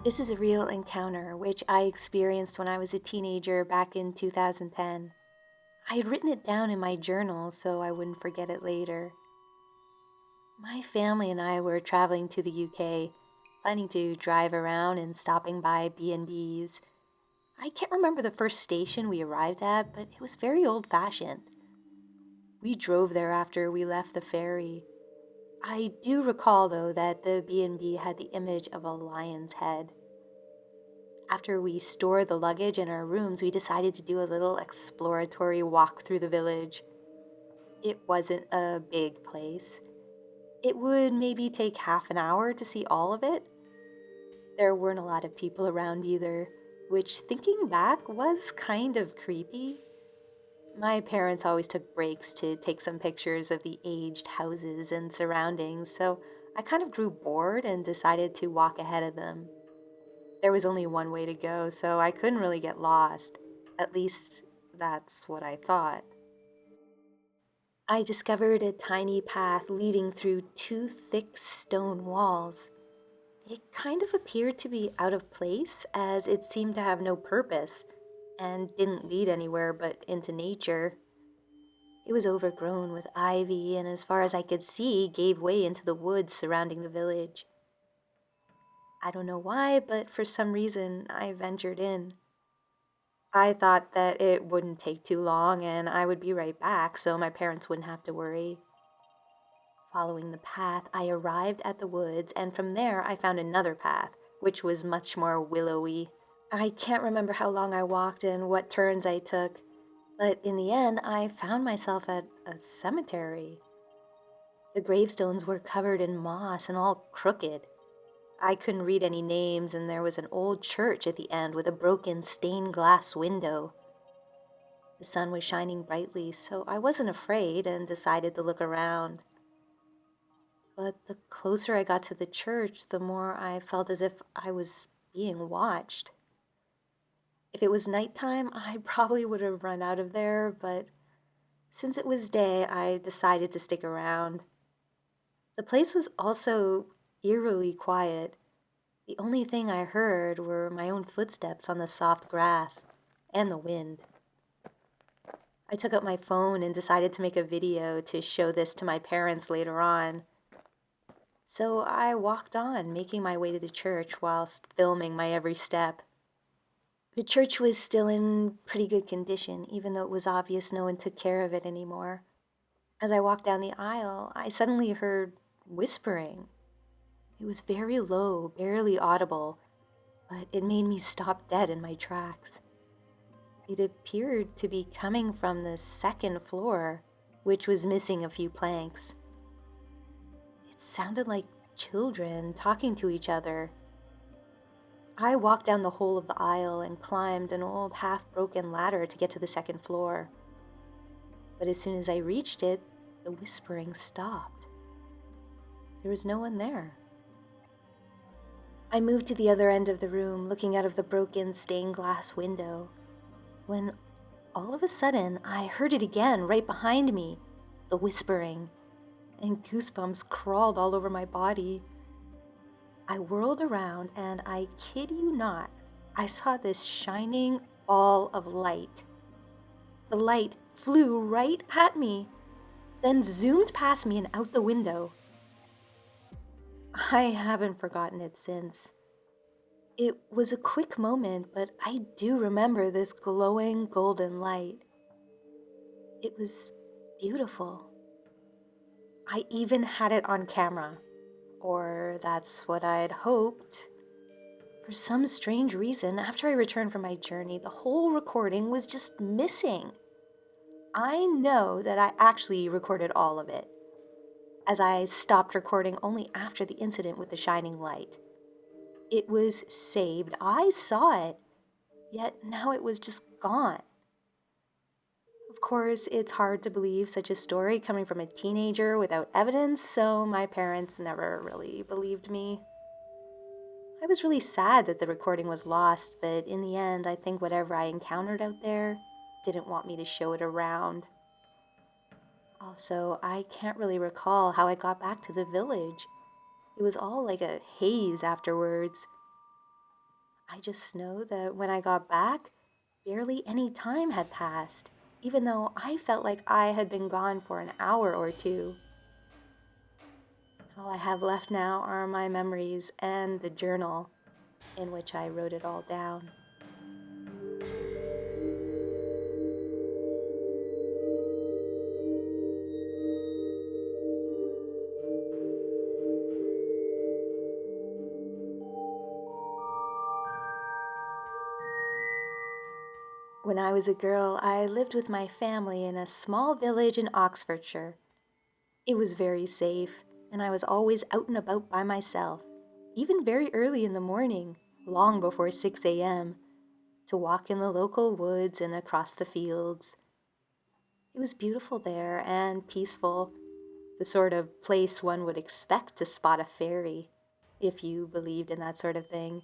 This is a real encounter which I experienced when I was a teenager back in 2010. I had written it down in my journal so I wouldn't forget it later. My family and I were traveling to the UK, planning to drive around and stopping by B&Bs. I can't remember the first station we arrived at, but it was very old-fashioned. We drove there after we left the ferry. I do recall, though, that the B&B had the image of a lion's head. After we stored the luggage in our rooms, we decided to do a little exploratory walk through the village. It wasn't a big place. It would maybe take half an hour to see all of it. There weren't a lot of people around either, which, thinking back, was kind of creepy. My parents always took breaks to take some pictures of the aged houses and surroundings, so I kind of grew bored and decided to walk ahead of them. There was only one way to go, so I couldn't really get lost. At least, that's what I thought. I discovered a tiny path leading through two thick stone walls. It kind of appeared to be out of place, as it seemed to have no purpose, and didn't lead anywhere but into nature. It was overgrown with ivy, and as far as I could see, gave way into the woods surrounding the village. I don't know why, but for some reason, I ventured in. I thought that it wouldn't take too long and I would be right back so my parents wouldn't have to worry. Following the path, I arrived at the woods, and from there I found another path, which was much more willowy. I can't remember how long I walked and what turns I took, but in the end I found myself at a cemetery. The gravestones were covered in moss and all crooked. I couldn't read any names, and there was an old church at the end with a broken stained glass window. The sun was shining brightly, so I wasn't afraid and decided to look around. But the closer I got to the church, the more I felt as if I was being watched. If it was nighttime, I probably would have run out of there, but since it was day, I decided to stick around. The place was also eerily quiet. The only thing I heard were my own footsteps on the soft grass and the wind. I took out my phone and decided to make a video to show this to my parents later on. So I walked on, making my way to the church whilst filming my every step. The church was still in pretty good condition, even though it was obvious no one took care of it anymore. As I walked down the aisle, I suddenly heard whispering. It was very low, barely audible, but it made me stop dead in my tracks. It appeared to be coming from the second floor, which was missing a few planks. It sounded like children talking to each other. I walked down the whole of the aisle and climbed an old half-broken ladder to get to the second floor. But as soon as I reached it, the whispering stopped. There was no one there. I moved to the other end of the room, looking out of the broken stained glass window, when all of a sudden I heard it again right behind me, the whispering, and goosebumps crawled all over my body. I whirled around and, I kid you not, I saw this shining ball of light. The light flew right at me, then zoomed past me and out the window. I haven't forgotten it since. It was a quick moment, but I do remember this glowing golden light. It was beautiful. I even had it on camera, or that's what I'd hoped. For some strange reason, after I returned from my journey, the whole recording was just missing. I know that I actually recorded all of it, as I stopped recording only after the incident with the shining light. It was saved. I saw it, yet now it was just gone. Of course, it's hard to believe such a story coming from a teenager without evidence, so my parents never really believed me. I was really sad that the recording was lost, but in the end, I think whatever I encountered out there didn't want me to show it around. Also, I can't really recall how I got back to the village. It was all like a haze afterwards. I just know that when I got back, barely any time had passed, even though I felt like I had been gone for an hour or two. All I have left now are my memories and the journal in which I wrote it all down. When I was a girl, I lived with my family in a small village in Oxfordshire. It was very safe, and I was always out and about by myself, even very early in the morning, long before 6 a.m., to walk in the local woods and across the fields. It was beautiful there and peaceful, the sort of place one would expect to spot a fairy, if you believed in that sort of thing.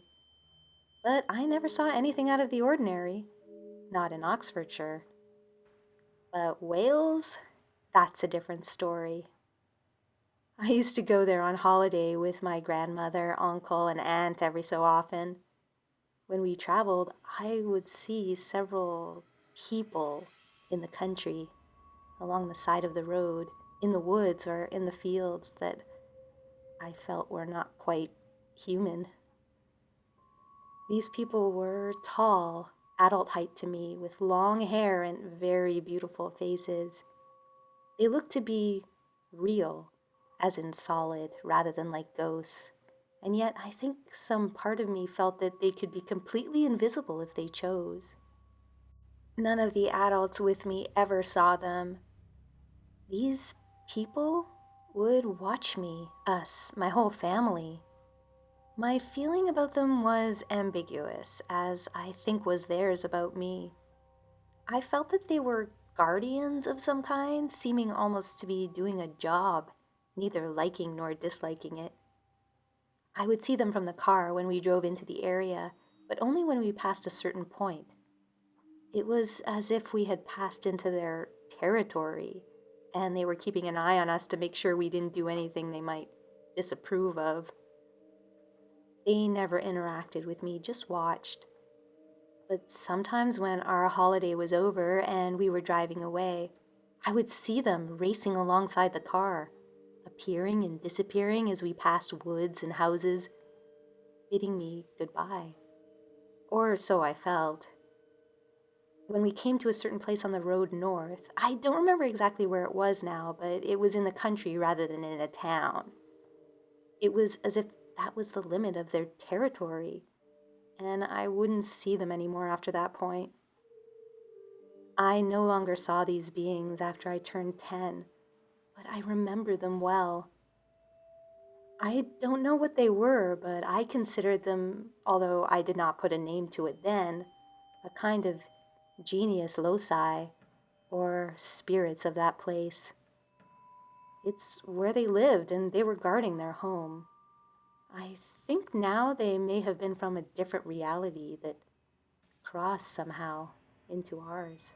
But I never saw anything out of the ordinary, not in Oxfordshire. But Wales, that's a different story. I used to go there on holiday with my grandmother, uncle, and aunt every so often. When we traveled, I would see several people in the country, along the side of the road, in the woods or in the fields that I felt were not quite human. These people were tall, adult height to me, with long hair and very beautiful faces. They looked to be real, as in solid, rather than like ghosts. And yet I think some part of me felt that they could be completely invisible if they chose. None of the adults with me ever saw them. These people would watch me, us, my whole family. My feeling about them was ambiguous, as I think was theirs about me. I felt that they were guardians of some kind, seeming almost to be doing a job, neither liking nor disliking it. I would see them from the car when we drove into the area, but only when we passed a certain point. It was as if we had passed into their territory, and they were keeping an eye on us to make sure we didn't do anything they might disapprove of. They never interacted with me, just watched. But sometimes when our holiday was over and we were driving away, I would see them racing alongside the car, appearing and disappearing as we passed woods and houses, bidding me goodbye. Or so I felt. When we came to a certain place on the road north, I don't remember exactly where it was now, but it was in the country rather than in a town. It was as if that was the limit of their territory, and I wouldn't see them anymore after that point. I no longer saw these beings after I turned 10, but I remember them well. I don't know what they were, but I considered them, although I did not put a name to it then, a kind of genius loci, or spirits of that place. It's where they lived, and they were guarding their home. I think now they may have been from a different reality that crossed somehow into ours.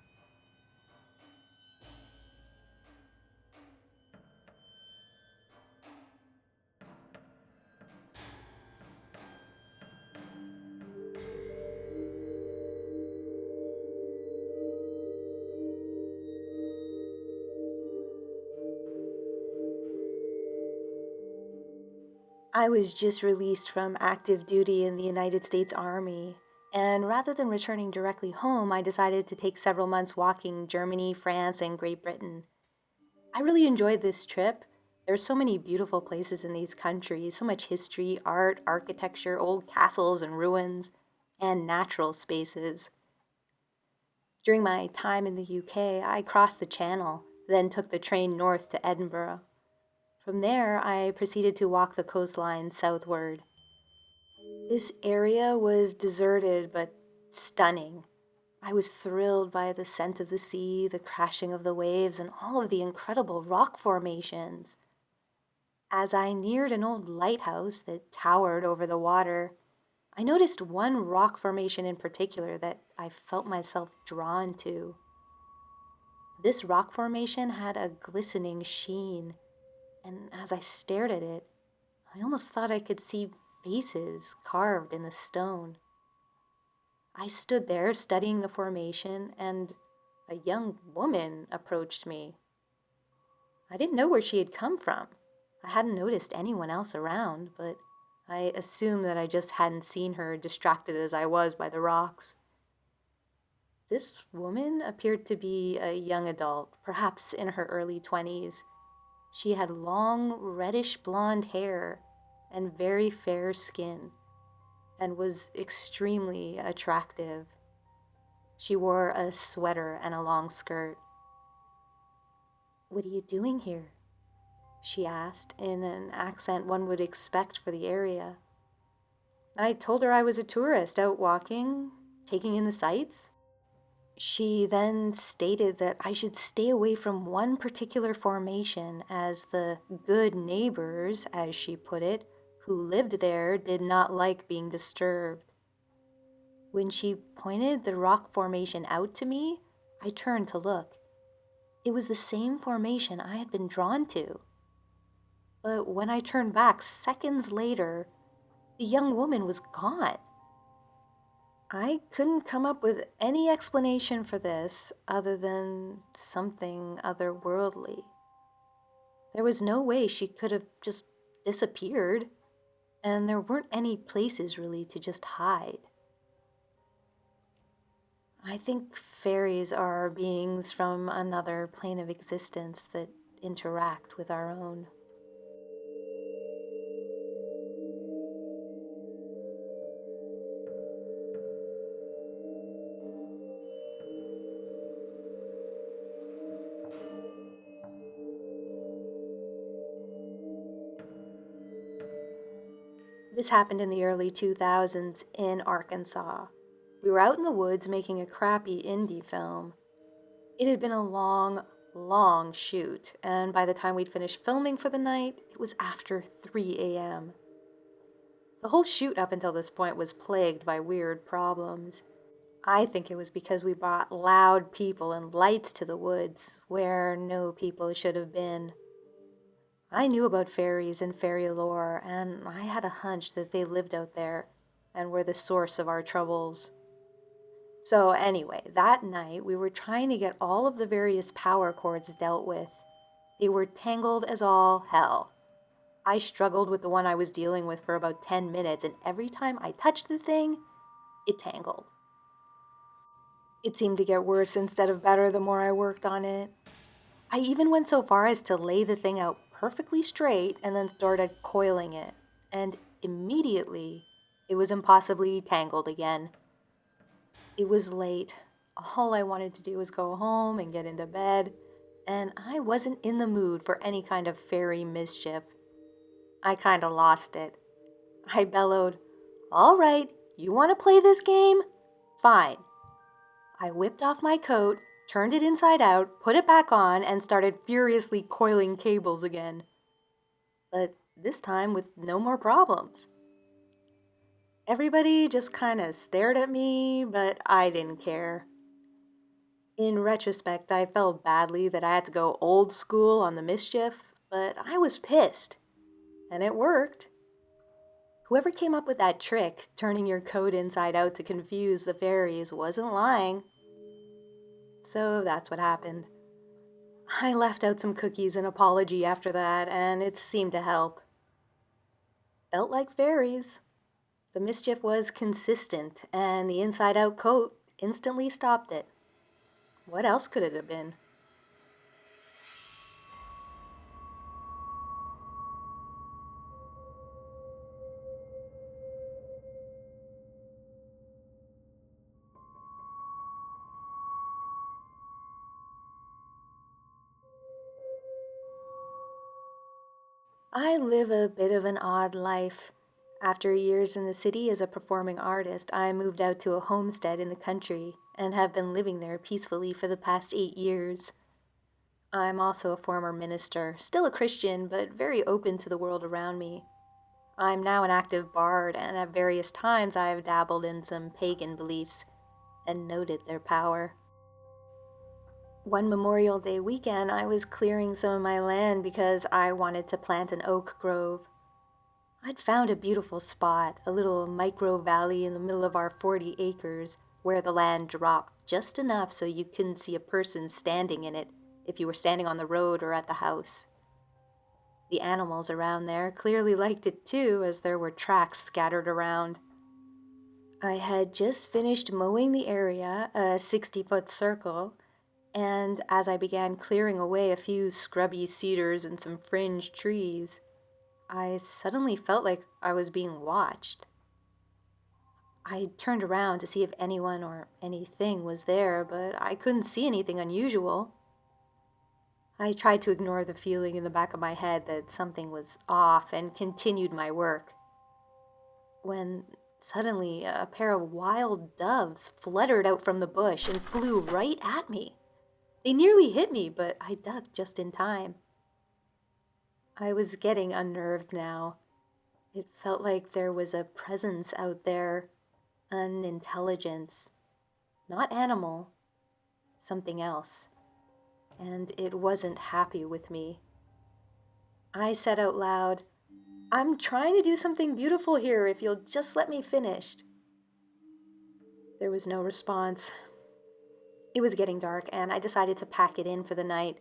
I was just released from active duty in the United States Army, and rather than returning directly home, I decided to take several months walking Germany, France, and Great Britain. I really enjoyed this trip. There's so many beautiful places in these countries, so much history, art, architecture, old castles and ruins, and natural spaces. During my time in the UK, I crossed the Channel, then took the train north to Edinburgh. From there, I proceeded to walk the coastline southward. This area was deserted but stunning. I was thrilled by the scent of the sea, the crashing of the waves, and all of the incredible rock formations. As I neared an old lighthouse that towered over the water, I noticed one rock formation in particular that I felt myself drawn to. This rock formation had a glistening sheen, and as I stared at it, I almost thought I could see faces carved in the stone. I stood there studying the formation, and a young woman approached me. I didn't know where she had come from. I hadn't noticed anyone else around, but I assumed that I just hadn't seen her, distracted as I was by the rocks. This woman appeared to be a young adult, perhaps in her early 20s. She had long, reddish blonde hair and very fair skin, and was extremely attractive. She wore a sweater and a long skirt. "What are you doing here?" she asked in an accent one would expect for the area. I told her I was a tourist out walking, taking in the sights. She then stated that I should stay away from one particular formation, as the good neighbors, as she put it, who lived there did not like being disturbed. When she pointed the rock formation out to me, I turned to look. It was the same formation I had been drawn to. But when I turned back seconds later, the young woman was gone. I couldn't come up with any explanation for this other than something otherworldly. There was no way she could have just disappeared, and there weren't any places really to just hide. I think fairies are beings from another plane of existence that interact with our own. This happened in the early 2000s in Arkansas. We were out in the woods making a crappy indie film. It had been a long, long shoot, and by the time we'd finished filming for the night, it was after 3 a.m. The whole shoot up until this point was plagued by weird problems. I think it was because we brought loud people and lights to the woods, where no people should have been. I knew about fairies and fairy lore, and I had a hunch that they lived out there and were the source of our troubles. So anyway, that night we were trying to get all of the various power cords dealt with. They were tangled as all hell. I struggled with the one I was dealing with for about 10 minutes, and every time I touched the thing, it tangled. It seemed to get worse instead of better the more I worked on it. I even went so far as to lay the thing out perfectly straight and then started coiling it. And immediately, it was impossibly tangled again. It was late. All I wanted to do was go home and get into bed, and I wasn't in the mood for any kind of fairy mischief. I kinda lost it. I bellowed, "All right, you want to play this game? Fine." I whipped off my coat, turned it inside out, put it back on, and started furiously coiling cables again. But this time with no more problems. Everybody just kind of stared at me, but I didn't care. In retrospect, I felt badly that I had to go old school on the mischief, but I was pissed. And it worked. Whoever came up with that trick, turning your coat inside out to confuse the fairies, wasn't lying. So that's what happened. I left out some cookies in apology after that, and it seemed to help. Felt like fairies. The mischief was consistent, and the inside-out coat instantly stopped it. What else could it have been? I live a bit of an odd life. After years in the city as a performing artist, I moved out to a homestead in the country and have been living there peacefully for the past 8 years. I'm also a former minister, still a Christian, but very open to the world around me. I'm now an active bard, and at various times I have dabbled in some pagan beliefs and noted their power. One Memorial Day weekend, I was clearing some of my land because I wanted to plant an oak grove. I'd found a beautiful spot, a little micro valley in the middle of our 40 acres, where the land dropped just enough so you couldn't see a person standing in it if you were standing on the road or at the house. The animals around there clearly liked it too, as there were tracks scattered around. I had just finished mowing the area, a 60-foot circle, and as I began clearing away a few scrubby cedars and some fringed trees, I suddenly felt like I was being watched. I turned around to see if anyone or anything was there, but I couldn't see anything unusual. I tried to ignore the feeling in the back of my head that something was off and continued my work, when suddenly a pair of wild doves fluttered out from the bush and flew right at me. They nearly hit me, but I ducked just in time. I was getting unnerved now. It felt like there was a presence out there, an intelligence, not animal, something else, and it wasn't happy with me. I said out loud, "I'm trying to do something beautiful here if you'll just let me finish." There was no response. It was getting dark, and I decided to pack it in for the night.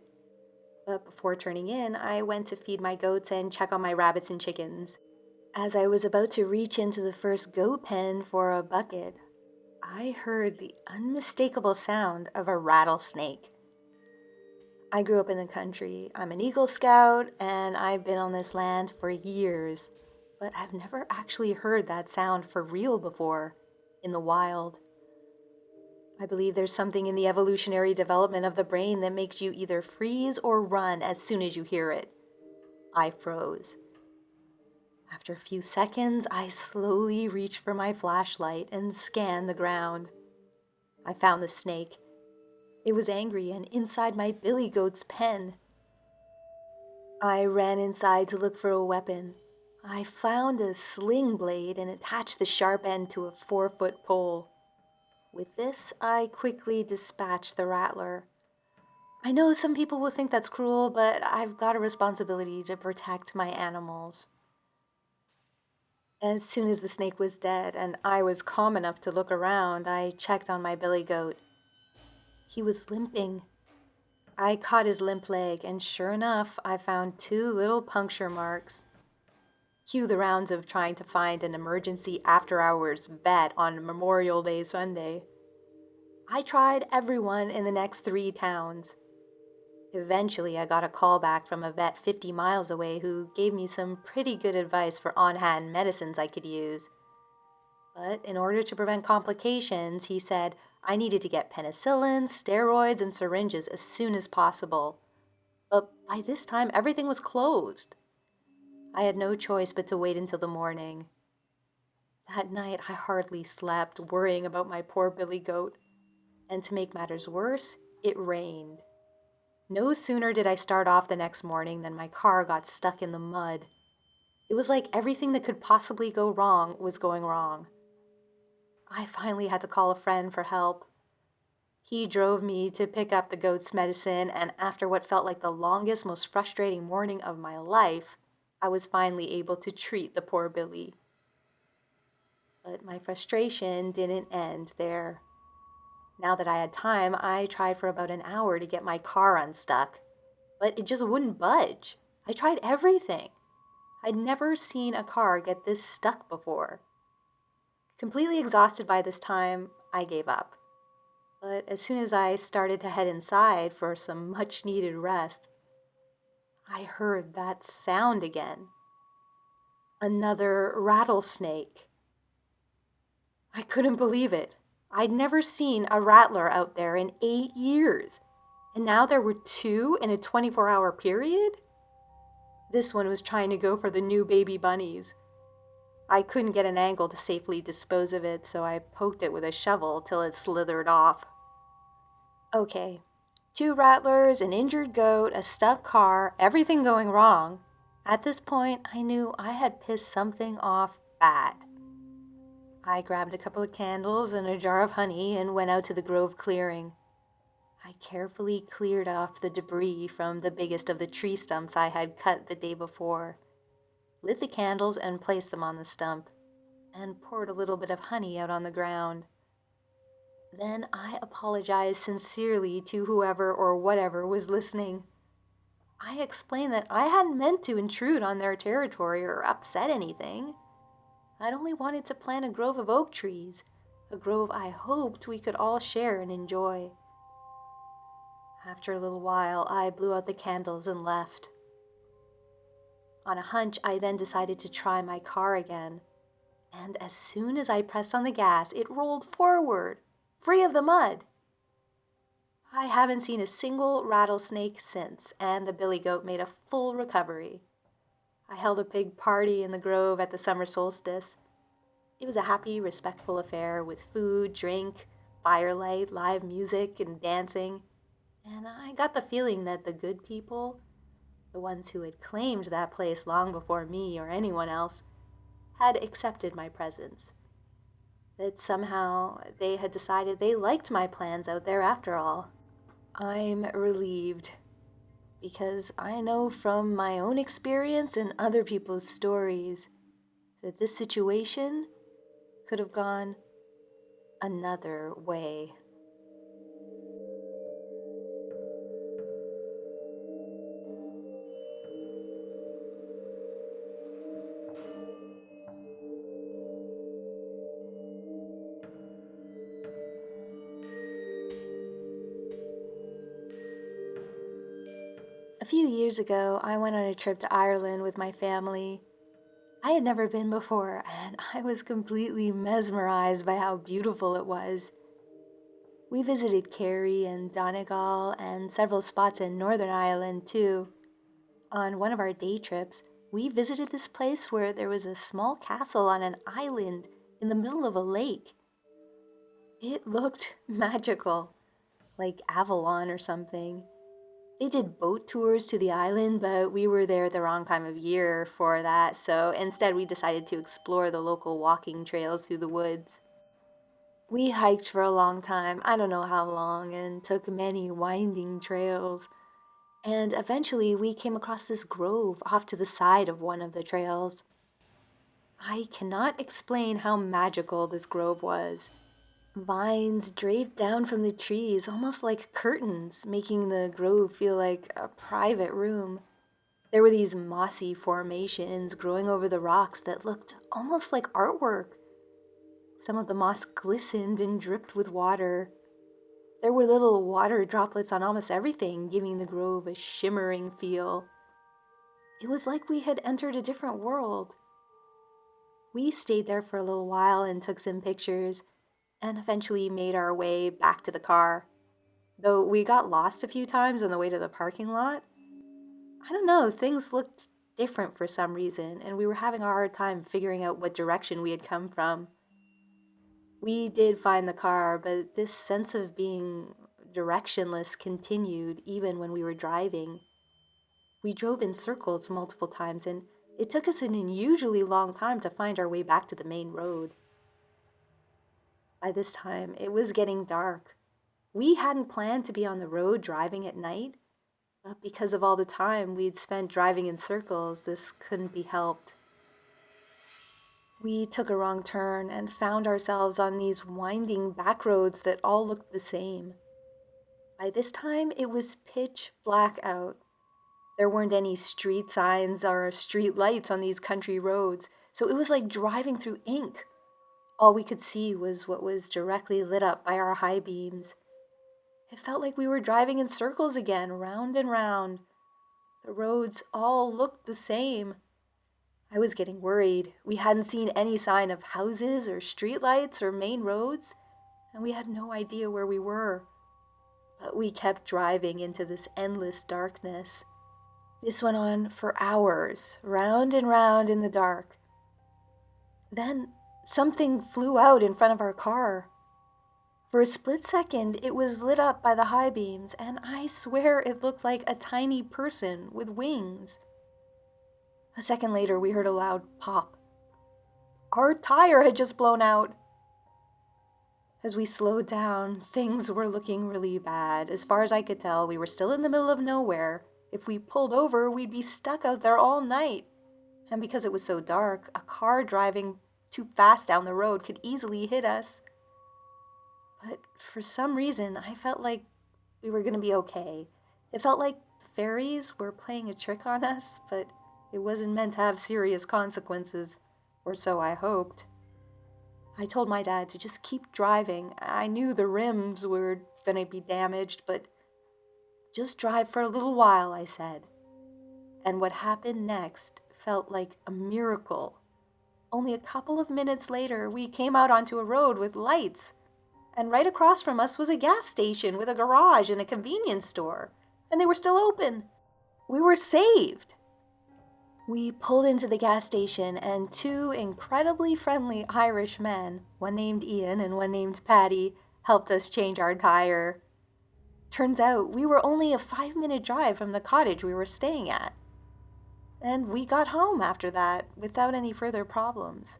But before turning in, I went to feed my goats and check on my rabbits and chickens. As I was about to reach into the first goat pen for a bucket, I heard the unmistakable sound of a rattlesnake. I grew up in the country. I'm an Eagle Scout, and I've been on this land for years, but I've never actually heard that sound for real before, in the wild. I believe there's something in the evolutionary development of the brain that makes you either freeze or run as soon as you hear it. I froze. After a few seconds, I slowly reached for my flashlight and scanned the ground. I found the snake. It was angry and inside my billy goat's pen. I ran inside to look for a weapon. I found a sling blade and attached the sharp end to a 4-foot pole. With this, I quickly dispatched the rattler. I know some people will think that's cruel, but I've got a responsibility to protect my animals. As soon as the snake was dead and I was calm enough to look around, I checked on my billy goat. He was limping. I caught his limp leg, and sure enough, I found 2 little puncture marks. Cue the rounds of trying to find an emergency after-hours vet on Memorial Day Sunday. I tried everyone in the next 3 towns. Eventually, I got a call back from a vet 50 miles away who gave me some pretty good advice for on-hand medicines I could use. But in order to prevent complications, he said I needed to get penicillin, steroids, and syringes as soon as possible. But by this time, everything was closed. I had no choice but to wait until the morning. That night, I hardly slept, worrying about my poor billy goat. And to make matters worse, it rained. No sooner did I start off the next morning than my car got stuck in the mud. It was like everything that could possibly go wrong was going wrong. I finally had to call a friend for help. He drove me to pick up the goat's medicine, and after what felt like the longest, most frustrating morning of my life, I was finally able to treat the poor Billy. But my frustration didn't end there. Now that I had time, I tried for about an hour to get my car unstuck, but it just wouldn't budge. I tried everything. I'd never seen a car get this stuck before. Completely exhausted by this time, I gave up. But as soon as I started to head inside for some much-needed rest, I heard that sound again. Another rattlesnake. I couldn't believe it. I'd never seen a rattler out there in 8 years. And now there were 2 in a 24-hour period? This one was trying to go for the new baby bunnies. I couldn't get an angle to safely dispose of it, so I poked it with a shovel till it slithered off. Okay, 2 rattlers, an injured goat, a stuck car, everything going wrong. At this point, I knew I had pissed something off bad. I grabbed a couple of candles and a jar of honey and went out to the grove clearing. I carefully cleared off the debris from the biggest of the tree stumps I had cut the day before, lit the candles and placed them on the stump, and poured a little bit of honey out on the ground. Then I apologized sincerely to whoever or whatever was listening. I explained that I hadn't meant to intrude on their territory or upset anything. I'd only wanted to plant a grove of oak trees, a grove I hoped we could all share and enjoy. After a little while, I blew out the candles and left. On a hunch, I then decided to try my car again. And as soon as I pressed on the gas, it rolled forward, free of the mud. I haven't seen a single rattlesnake since, and the billy goat made a full recovery. I held a big party in the grove at the summer solstice. It was a happy, respectful affair with food, drink, firelight, live music, and dancing. And I got the feeling that the good people, the ones who had claimed that place long before me or anyone else, had accepted my presence. That somehow they had decided they liked my plans out there after all. I'm relieved, because I know from my own experience and other people's stories that this situation could have gone another way. A few years ago, I went on a trip to Ireland with my family. I had never been before, and I was completely mesmerized by how beautiful it was. We visited Kerry and Donegal and several spots in Northern Ireland too. On one of our day trips, we visited this place where there was a small castle on an island in the middle of a lake. It looked magical, like Avalon or something. They did boat tours to the island, but we were there the wrong time of year for that, so instead we decided to explore the local walking trails through the woods. We hiked for a long time, I don't know how long, and took many winding trails. And eventually we came across this grove off to the side of one of the trails. I cannot explain how magical this grove was. Vines draped down from the trees, almost like curtains, making the grove feel like a private room. There were these mossy formations growing over the rocks that looked almost like artwork. Some of the moss glistened and dripped with water. There were little water droplets on almost everything, giving the grove a shimmering feel. It was like we had entered a different world. We stayed there for a little while and took some pictures, and eventually made our way back to the car. Though we got lost a few times on the way to the parking lot. I don't know, things looked different for some reason, and we were having a hard time figuring out what direction we had come from. We did find the car, but this sense of being directionless continued even when we were driving. We drove in circles multiple times, and it took us an unusually long time to find our way back to the main road. By this time, it was getting dark. We hadn't planned to be on the road driving at night, but because of all the time we'd spent driving in circles, this couldn't be helped. We took a wrong turn and found ourselves on these winding back roads that all looked the same. By this time, it was pitch black out. There weren't any street signs or street lights on these country roads, so it was like driving through ink. All we could see was what was directly lit up by our high beams. It felt like we were driving in circles again, round and round. The roads all looked the same. I was getting worried. We hadn't seen any sign of houses or streetlights or main roads, and we had no idea where we were. But we kept driving into this endless darkness. This went on for hours, round and round in the dark. Then something flew out in front of our car. For a split second, it was lit up by the high beams, and I swear it looked like a tiny person with wings. A second later, we heard a loud pop. Our tire had just blown out. As we slowed down, things were looking really bad. As far as I could tell, we were still in the middle of nowhere. If we pulled over, we'd be stuck out there all night. And because it was so dark, a car driving too fast down the road could easily hit us. But for some reason, I felt like we were going to be okay. It felt like the fairies were playing a trick on us, but it wasn't meant to have serious consequences, or so I hoped. I told my dad to just keep driving. I knew the rims were going to be damaged, but just drive for a little while, I said. And what happened next felt like a miracle. Only a couple of minutes later, we came out onto a road with lights. And right across from us was a gas station with a garage and a convenience store. And they were still open. We were saved. We pulled into the gas station, and two incredibly friendly Irish men, one named Ian and one named Paddy, helped us change our tire. Turns out we were only a 5-minute drive from the cottage we were staying at. And we got home after that without any further problems.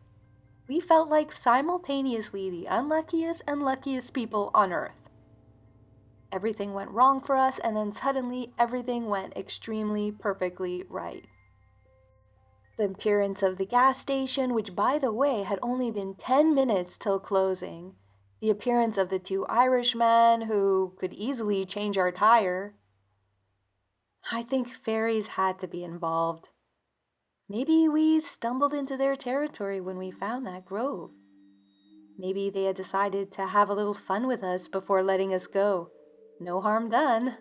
We felt like simultaneously the unluckiest and luckiest people on earth. Everything went wrong for us, and then suddenly everything went extremely perfectly right. The appearance of the gas station, which by the way had only been 10 minutes till closing, the appearance of the two Irishmen who could easily change our tire. I think fairies had to be involved. Maybe we stumbled into their territory when we found that grove. Maybe they had decided to have a little fun with us before letting us go. No harm done.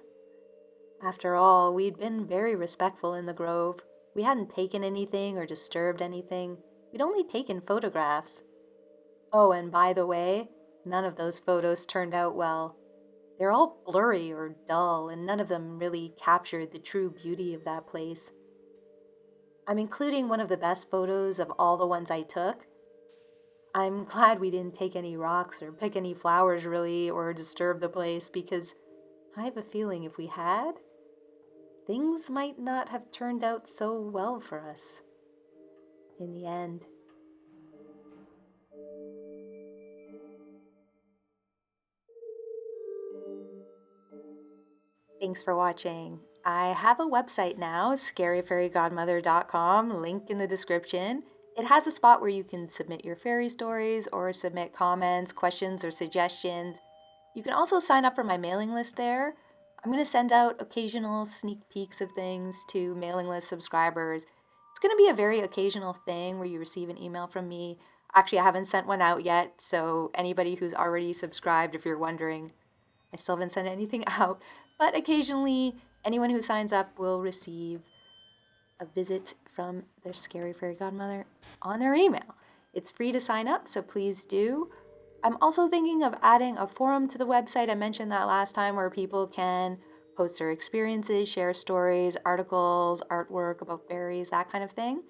After all, we'd been very respectful in the grove. We hadn't taken anything or disturbed anything. We'd only taken photographs. Oh, and by the way, none of those photos turned out well. They're all blurry or dull, and none of them really captured the true beauty of that place. I'm including one of the best photos of all the ones I took. I'm glad we didn't take any rocks or pick any flowers really or disturb the place, because I have a feeling if we had, things might not have turned out so well for us in the end. Thanks for watching. I have a website now, scaryfairygodmother.com, link in the description. It has a spot where you can submit your fairy stories or submit comments, questions, or suggestions. You can also sign up for my mailing list there. I'm going to send out occasional sneak peeks of things to mailing list subscribers. It's going to be a very occasional thing where you receive an email from me. Actually, I haven't sent one out yet, so anybody who's already subscribed, if you're wondering, I still haven't sent anything out. But occasionally, anyone who signs up will receive a visit from their scary fairy godmother on their email. It's free to sign up, so please do. I'm also thinking of adding a forum to the website. I mentioned that last time, where people can post their experiences, share stories, articles, artwork about fairies, that kind of thing.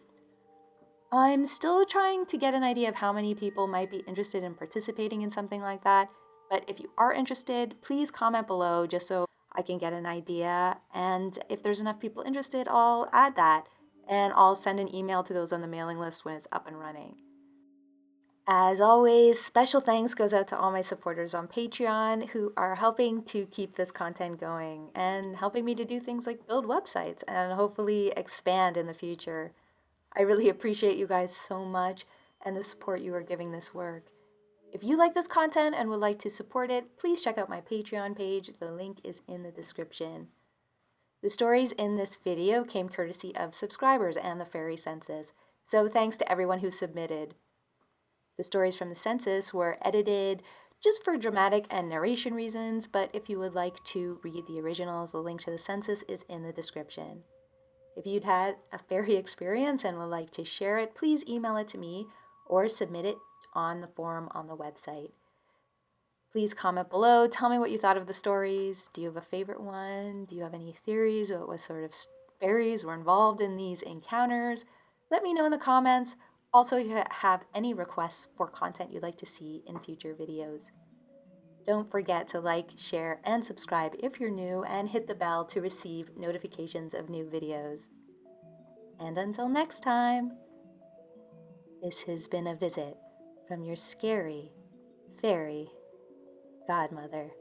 I'm still trying to get an idea of how many people might be interested in participating in something like that. But if you are interested, please comment below just so I can get an idea. And if there's enough people interested, I'll add that. And I'll send an email to those on the mailing list when it's up and running. As always, special thanks goes out to all my supporters on Patreon who are helping to keep this content going and helping me to do things like build websites and hopefully expand in the future. I really appreciate you guys so much and the support you are giving this work. If you like this content and would like to support it, please check out my Patreon page. The link is in the description. The stories in this video came courtesy of subscribers and the Fairy Census, so thanks to everyone who submitted. The stories from the census were edited just for dramatic and narration reasons, but if you would like to read the originals, the link to the census is in the description. If you'd had a fairy experience and would like to share it, please email it to me or submit it on the form on the website. Please comment below. Tell me what you thought of the stories. Do you have a favorite one? Do you have any theories about what sort of fairies were involved in these encounters? Let me know in the comments. Also, if you have any requests for content you'd like to see in future videos. Don't forget to like, share, and subscribe if you're new, and hit the bell to receive notifications of new videos. And until next time, this has been a visit from your scary fairy godmother.